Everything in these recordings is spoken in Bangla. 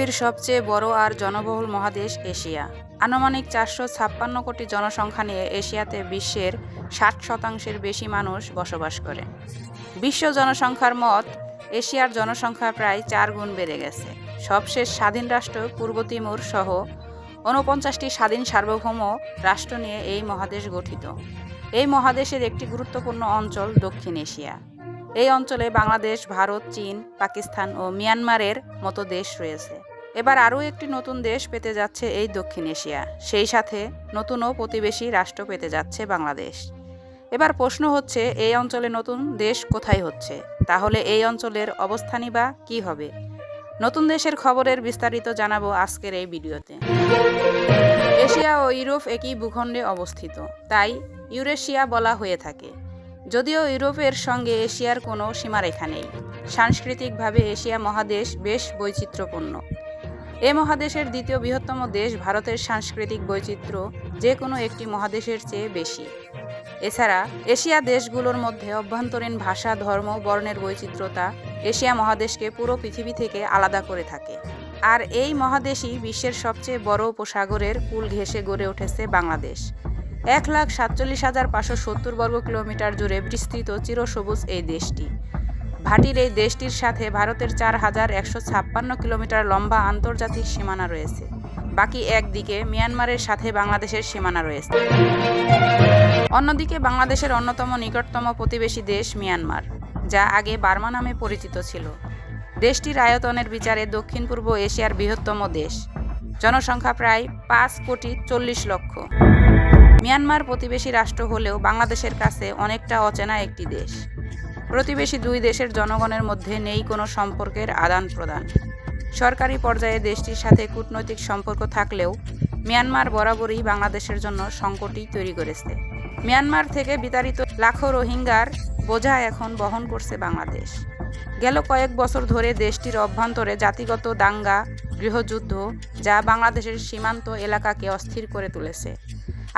পৃথিবীর সবচেয়ে বড় আর জনবহুল মহাদেশ এশিয়া। আনুমানিক 456 কোটি জনসংখ্যা নিয়ে এশিয়াতে বিশ্বের 60% বেশি মানুষ বসবাস করে। বিশ্ব জনসংখ্যার মত এশিয়ার জনসংখ্যা প্রায় 4 গুণ বেড়ে গেছে। সবশেষ স্বাধীন রাষ্ট্র পূর্ব তিমুর সহ 49টি স্বাধীন সার্বভৌম রাষ্ট্র নিয়ে এই মহাদেশ গঠিত। এই মহাদেশের একটি গুরুত্বপূর্ণ অঞ্চল দক্ষিণ এশিয়া। এই অঞ্চলে বাংলাদেশ, ভারত, চীন, পাকিস্তান ও মিয়ানমারের মতো দেশ রয়েছে। এবার আরও একটি নতুন দেশ পেতে যাচ্ছে এই দক্ষিণ এশিয়া, সেই সাথে নতুন ও প্রতিবেশী রাষ্ট্র পেতে যাচ্ছে বাংলাদেশ। এবার প্রশ্ন হচ্ছে, এই অঞ্চলে নতুন দেশ কোথায় হচ্ছে? তাহলে এই অঞ্চলের অবস্থানই বা কী হবে? নতুন দেশের খবরের বিস্তারিত জানাবো আজকের এই ভিডিওতে। এশিয়া ও ইউরোপ একই ভূখণ্ডে অবস্থিত, তাই ইউরেশিয়া বলা হয়ে থাকে। যদিও ইউরোপের সঙ্গে এশিয়ার কোনো সীমারেখা নেই, সাংস্কৃতিকভাবে এশিয়া মহাদেশ বেশ বৈচিত্র্যপূর্ণ। এ মহাদেশের দ্বিতীয় বৃহত্তম দেশ ভারতের সাংস্কৃতিক বৈচিত্র্য যে কোনো একটি মহাদেশের চেয়ে বেশি। এছাড়া এশিয়া দেশগুলোর মধ্যে অভ্যন্তরীণ ভাষা, ধর্ম, বর্ণের বৈচিত্র্যতা এশিয়া মহাদেশকে পুরো পৃথিবী থেকে আলাদা করে থাকে। আর এই মহাদেশই বিশ্বের সবচেয়ে বড় উপসাগরের কূল ঘেঁষে গড়ে উঠেছে বাংলাদেশ। 1,47,570 বর্গ কিলোমিটার জুড়ে বিস্তৃত চিরসবুজ এই দেশটি। ভাটির এই দেশটির সাথে ভারতের 4,156 কিলোমিটার লম্বা আন্তর্জাতিক সীমানা রয়েছে। বাকি একদিকে মিয়ানমারের সাথে বাংলাদেশের সীমানা রয়েছে। অন্যদিকে বাংলাদেশের অন্যতম নিকটতম প্রতিবেশী দেশ মিয়ানমার, যা আগে বার্মা নামে পরিচিত ছিল। দেশটির আয়তনের বিচারে দক্ষিণ পূর্ব এশিয়ার বৃহত্তম দেশ। জনসংখ্যা প্রায় 5,40,00,000। মিয়ানমার প্রতিবেশী রাষ্ট্র হলেও বাংলাদেশের কাছে অনেকটা অচেনা একটি দেশ। প্রতিবেশী দুই দেশের জনগণের মধ্যে নেই কোনো সম্পর্কের আদান প্রদান। সরকারি পর্যায়ে দেশটির সাথে কূটনৈতিক সম্পর্ক থাকলেও মিয়ানমার বরাবরই বাংলাদেশের জন্য সংকটই তৈরি করেছে। মিয়ানমার থেকে বিতাড়িত লাখো রোহিঙ্গার বোঝা এখন বহন করছে বাংলাদেশ। গেল কয়েক বছর ধরে দেশটির অভ্যন্তরে জাতিগত দাঙ্গা, গৃহযুদ্ধ, যা বাংলাদেশের সীমান্ত এলাকাকে অস্থির করে তুলেছে।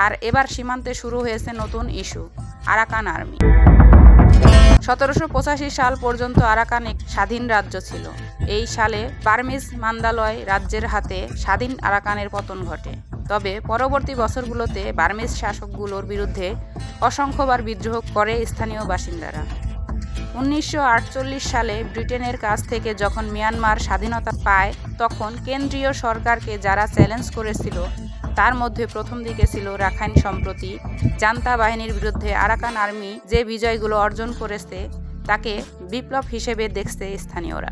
আর এবার সীমান্তে শুরু হয়েছে নতুন ইস্যু, আরাকান আর্মি। 1785 সাল পর্যন্ত আরাকান এক স্বাধীন রাজ্য ছিল। এই সালে বার্মিজ মান্দালয় রাজ্যের হাতে স্বাধীন আরাকানের পতন ঘটে। তবে পরবর্তী বছরগুলোতে বার্মিজ শাসকগুলোর বিরুদ্ধে অসংখ্যবার বিদ্রোহ করে স্থানীয় বাসিন্দারা। 1948 সালে ব্রিটেনের কাছ থেকে যখন মিয়ানমার স্বাধীনতা পায়, তখন কেন্দ্রীয় সরকারকে যারা চ্যালেঞ্জ করেছিল, তার মধ্যে প্রথম দিকে ছিল রাখাইন। সম্প্রতি জান্তা বাহিনীর বিরুদ্ধে আরাকান আর্মি যে বিজয়গুলো অর্জন করেছে, তাকে বিপ্লব হিসেবে দেখছে স্থানীয়রা।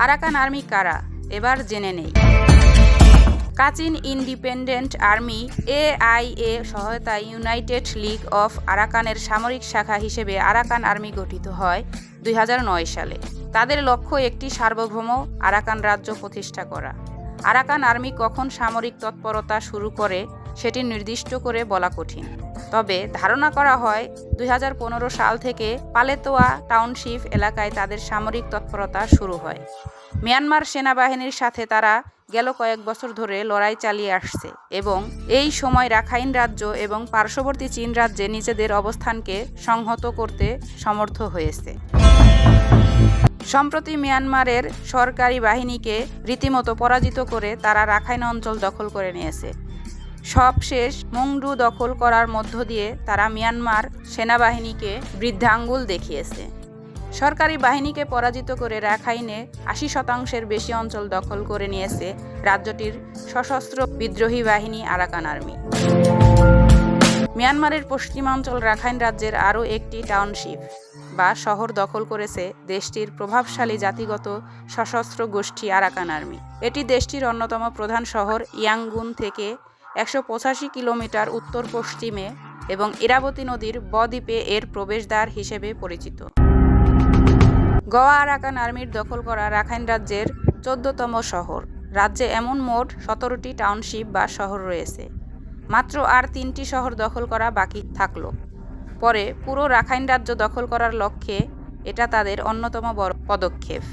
আরাকান আর্মি কারা, এবার জেনে নেই। কাচিন ইন্ডিপেন্ডেন্ট আর্মি AIA সহায়তায় ইউনাইটেড লীগ অফ আরাকানের সামরিক শাখা হিসেবে আরাকান আর্মি গঠিত হয় 2009 সালে। তাদের লক্ষ্য একটি সার্বভৌম আরাকান রাজ্য প্রতিষ্ঠা করা। আরাকান আর্মি কখন সামরিক তৎপরতা শুরু করে সেটি নির্দিষ্ট করে বলা কঠিন। তবে ধারণা করা হয় 2015 সাল থেকে পালেতোয়া টাউনশিপ এলাকায় তাদের সামরিক তৎপরতা শুরু হয়। মিয়ানমার সেনাবাহিনীর সাথে তারা গেল কয়েক বছর ধরে লড়াই চালিয়ে আসছে এবং এই সময় রাখাইন রাজ্য এবং পার্শ্ববর্তী চীন রাজ্যে নিজেদের অবস্থানকে সংহত করতে সমর্থ হয়েছে। সম্প্রতি মিয়ানমারের সরকারি বাহিনীকে রীতিমতো পরাজিত করে তারা রাখাইন অঞ্চল দখল করে নিয়েছে। সবশেষ মুংডু দখল করার মধ্য দিয়ে তারা মিয়ানমার সেনাবাহিনীকে বৃদ্ধাঙ্গুল দেখিয়েছে। সরকারি বাহিনীকে পরাজিত করে রাখাইনে 80% বেশি অঞ্চল দখল করে নিয়েছে রাজ্যটির সশস্ত্র বিদ্রোহী বাহিনী আরাকান আর্মি। মিয়ানমারের পশ্চিমাঞ্চল রাখাইন রাজ্যের আরও একটি টাউনশিপ বা শহর দখল করেছে দেশটির প্রভাবশালী জাতিগত সশস্ত্র গোষ্ঠী আরাকান আর্মি। এটি দেশটির অন্যতম প্রধান শহর ইয়াঙ্গুন থেকে 185 কিলোমিটার উত্তর পশ্চিমে এবং ইরাবতী নদীর বদ্বীপে এর প্রবেশদ্বার হিসেবে পরিচিত। গোয়া আরাকান আর্মির দখল করা রাখাইন রাজ্যের 14তম শহর। রাজ্যে এমন মোট 17টি টাউনশিপ বা শহর রয়েছে। মাত্র আর 3টি শহর দখল করা বাকি থাকলো। পরে পুরো রাখাইন রাজ্য দখল করার লক্ষ্যে এটা তাদের অন্যতম বড় পদক্ষেপ।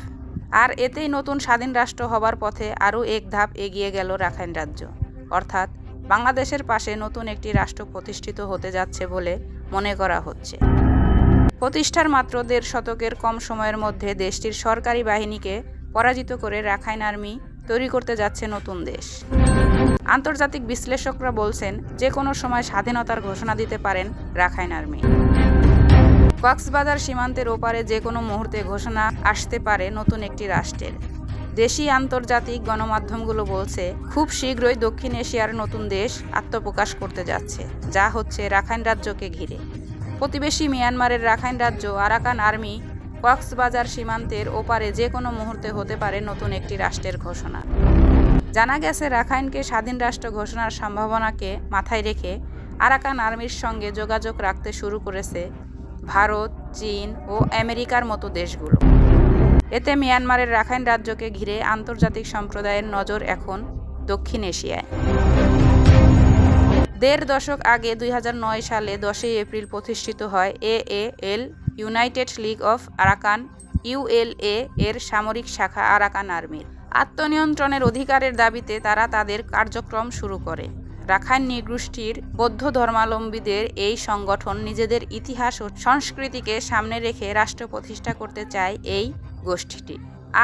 আর এতেই নতুন স্বাধীন রাষ্ট্র হবার পথে আরও এক ধাপ এগিয়ে গেল রাখাইন রাজ্য। অর্থাৎ বাংলাদেশের পাশে নতুন একটি রাষ্ট্র প্রতিষ্ঠিত হতে যাচ্ছে বলে মনে করা হচ্ছে। প্রতিষ্ঠার মাত্র 1.5 শতকের কম সময়ের মধ্যে দেশটির সরকারি বাহিনীকে পরাজিত করে রাখাইন আর্মি তৈরি করতে যাচ্ছে নতুন দেশ। আন্তর্জাতিক বিশ্লেষকরা বলছেন যে কোনো সময় স্বাধীনতার ঘোষণা দিতে পারেন রাখাইন আর্মি। কক্সবাজার সীমান্তের ওপারে যে কোনো মুহূর্তে ঘোষণা আসতে পারে নতুন একটি রাষ্ট্রের। দেশি আন্তর্জাতিক গণমাধ্যমগুলো বলছে খুব শীঘ্রই দক্ষিণ এশিয়ার নতুন দেশ আত্মপ্রকাশ করতে যাচ্ছে, যা হচ্ছে রাখাইন রাজ্যকে ঘিরে। প্রতিবেশী মিয়ানমারের রাখাইন রাজ্য আরাকান আর্মি কক্সবাজার সীমান্তের ওপারে যে কোনো মুহূর্তে হতে পারে নতুন একটি রাষ্ট্রের ঘোষণা। জানা গেছে রাখাইনকে স্বাধীন রাষ্ট্র ঘোষণার সম্ভাবনাকে মাথায় রেখে আরাকান আর্মির সঙ্গে যোগাযোগ রাখতে শুরু করেছে ভারত, চীন ও আমেরিকার মতো দেশগুলো। এতে মিয়ানমারের রাখাইন রাজ্যকে ঘিরে আন্তর্জাতিক সম্প্রদায়ের নজর এখন দক্ষিণ এশিয়ায়। দেড় দশক আগে 2009 সালে 10 এপ্রিল প্রতিষ্ঠিত হয় AAL United league of Arakan ULA এর সামরিক শাখা আরাকান আর্মির। আত্মনিয়ন্ত্রণের অধিকারের দাবিতে তারা তাদের কার্যক্রম শুরু করে। রাখাইন নৃগোষ্ঠীর বৌদ্ধ ধর্মাবলম্বীদের এই সংগঠন নিজেদের ইতিহাস ও সংস্কৃতিকে সামনে রেখে রাষ্ট্র প্রতিষ্ঠা করতে চায় এই গোষ্ঠীটি।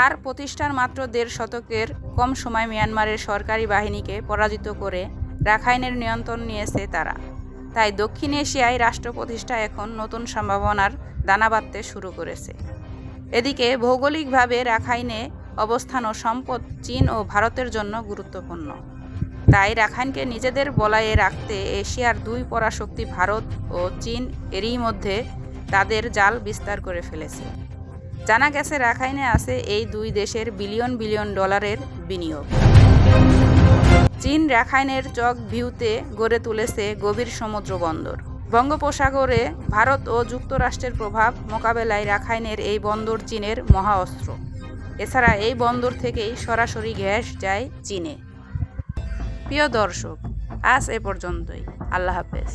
আর প্রতিষ্ঠার মাত্র 1.5 শতকের কম সময় মিয়ানমারের সরকারি বাহিনীকে পরাজিত করে রাখাইনের নিয়ন্ত্রণ নিয়েছে তারা। তাই দক্ষিণ এশিয়ায় রাষ্ট্র প্রতিষ্ঠা এখন নতুন সম্ভাবনার দানা বাঁধতে শুরু করেছে। এদিকে ভৌগোলিকভাবে রাখাইনে অবস্থান ও সম্পদ চীন ও ভারতের জন্য গুরুত্বপূর্ণ। তাই রাখাইনকে নিজেদের বলয়ে রাখতে এশিয়ার দুই পরাশক্তি ভারত ও চীন এরই মধ্যে তাদের জাল বিস্তার করে ফেলেছে। জানা গেছে রাখাইনে আছে এই দুই দেশের বিলিয়ন বিলিয়ন ডলারের বিনিয়োগ। চীন রাখাইনের চক ভিউতে গড়ে তুলেছে গভীর সমুদ্র বন্দর। বঙ্গোপসাগরে ভারত ও যুক্তরাষ্ট্রের প্রভাব মোকাবেলায় রাখাইনের এই বন্দর চীনের মহা অস্ত্র। এছাড়া এই বন্দর থেকেই সরাসরি গ্যাস যায় চীনে। প্রিয় দর্শক, আজ এ পর্যন্তই। আল্লাহ হাফেজ।